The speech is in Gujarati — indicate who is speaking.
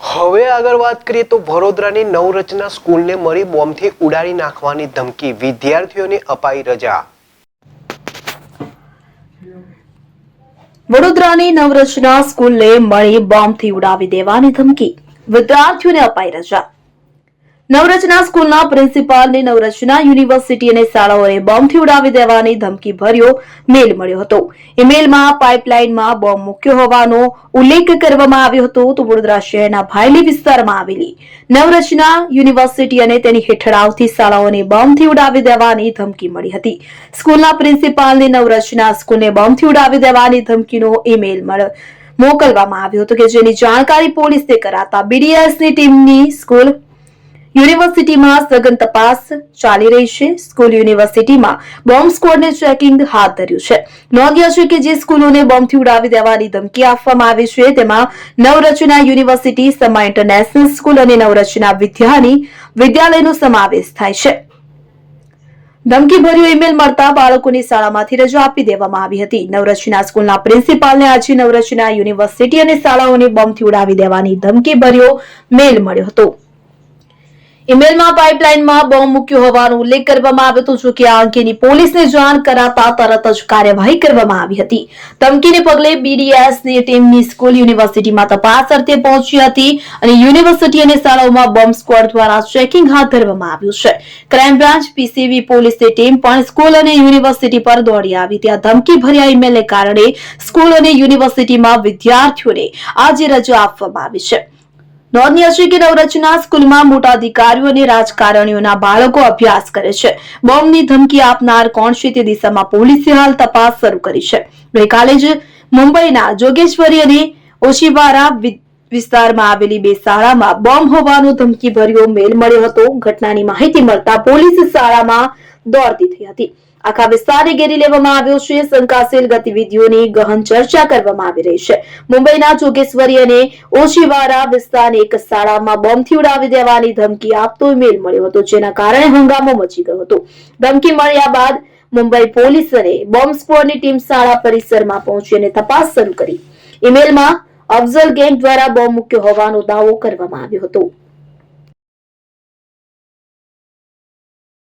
Speaker 1: હવે આગળ વાત કરીએ તો વડોદરાની નવરચના સ્કૂલને મળી બોમ્બથી ઉડાડી નાખવાની ધમકી, વિદ્યાર્થીઓને અપાઈ રજા।
Speaker 2: વડોદરાની નવરચના સ્કૂલને મળી બોમ્બથી ઉડાવી દેવાની ધમકી, વિદ્યાર્થીઓને અપાઈ રજા। નવરચના સ્કૂલના પ્રિન્સિપાલને નવરચના યુનિવર્સિટી અને શાળાઓને બોમ્બથી ઉડાવી દેવાની ધમકી ભર્યો મેલ મળ્યો હતો। ઈમેલમાં પાઇપલાઇનમાં બોમ્બ મૂક્યો હોવાનો ઉલ્લેખ કરવામાં આવ્યો હતો। તો વડોદરા શહેરના ભાયલી વિસ્તારમાં આવેલી નવરચના યુનિવર્સિટી અને તેની હેઠળ આવતી શાળાઓને બોમ્બથી ઉડાવી દેવાની ધમકી મળી હતી। સ્કૂલના પ્રિન્સિપાલને નવરચના સ્કૂલને બોમ્બથી ઉડાવી દેવાની ધમકીનો ઈમેલ મોકલવામાં આવ્યો હતો કે જેની જાણકારી પોલીસને કરાતા બીડીએસની ટીમની સ્કૂલ યુનિવર્સિટીમાં સઘન તપાસ ચાલી રહી છે। સ્કૂલ યુનિવર્સિટીમાં બોમ્બ સ્ક્વોડને ચેકિંગ હાથ ધર્યું છે। નોંધ્ય છે કે જે સ્કૂલોને બોમ્બથી ઉડાવી દેવાની ધમકી આપવામાં આવી છે તેમાં નવરચના યુનિવર્સિટી, સમા ઇન્ટરનેશનલ સ્કૂલ અને નવરચના વિદ્યાલયનો સમાવેશ થાય છે। ધમકી ભર્યો ઈમેલ મળતા બાળકોની શાળામાંથી રજા આપી દેવામાં આવી હતી। નવરચના સ્કૂલના પ્રિન્સિપાલને આજે નવરચના યુનિવર્સિટી અને શાળાઓને બોમ્બથી ઉડાવી દેવાની ધમકી ભર્યો મેલ મળ્યો હતો। ઈમેલમાં પાઇપલાઇનમાં બોમ્બ મૂક્યો હોવાનો ઉલ્લેખ કરવામાં આવ્યો હતો। જો કે આ અંગેની પોલીસને જાણ કરાતા તરત જ કાર્યવાહી કરવામાં આવી હતી। ધમકીને પગલે બીડીએસની ટીમની સ્કૂલ યુનિવર્સિટીમાં તપાસ અર્થે પહોંચી હતી અને યુનિવર્સિટી અને શાળાઓમાં બોમ્બ સ્ક્વોડ દ્વારા ચેકિંગ હાથ ધરવામાં આવ્યું છે। ક્રાઇમ બ્રાન્ચ, પીસીબી પોલીસની ટીમ પણ સ્કૂલ અને યુનિવર્સિટી પર દોડી આવી। ત્યાં ધમકી ભર્યા ઈમેલને કારણે સ્કૂલ અને યુનિવર્સિટીમાં વિદ્યાર્થીઓને આજે રજા આપવામાં આવી છે। નોંધનીય છે કે નવરચના સ્કૂલમાં મોટા અધિકારીઓ અને રાજકારણીઓના બાળકો અભ્યાસ કરે છે। બોમ્બની ધમકી આપનાર કોણ છે તે દિશામાં પોલીસે હાલ તપાસ શરૂ કરી છે। ગઈકાલે જ મુંબઈના જોગેશ્વરી અને ઓશિવારા વિસ્તારમાં આવેલી બે શાળામાં બોમ્બ હોવાનો ધમકી ભર્યો મેલ મળ્યો હતો। ઘટનાની માહિતી મળતા પોલીસ શાળામાં દોડતી થઈ હતી। આખા વિસ્તારને ઘેરી લેવામાં આવ્યો છે। શંકાશીલ ગતિવિધિઓની ગહન ચર્ચા કરવામાં આવી રહી છે। મુંબઈના જોગેશ્વરી અને ઓશિવારા વિસ્તારની એક શાળામાં બોમ્બથી ઉડાવી દેવાની ધમકી આપતો ઈમેલ મળ્યો હતો, જેના કારણે હંગામો મચી ગયો હતો। ધમકી મળ્યા બાદ મુંબઈ પોલીસ અને બોમ્બ સ્ક્વોડની ટીમ શાળા પરિસરમાં પહોંચી અને તપાસ શરૂ કરી। ઈમેલમાં અફઝલ ગેંગ દ્વારા બોમ્બ મૂક્યો હોવાનો દાવો કરવામાં આવ્યો હતો।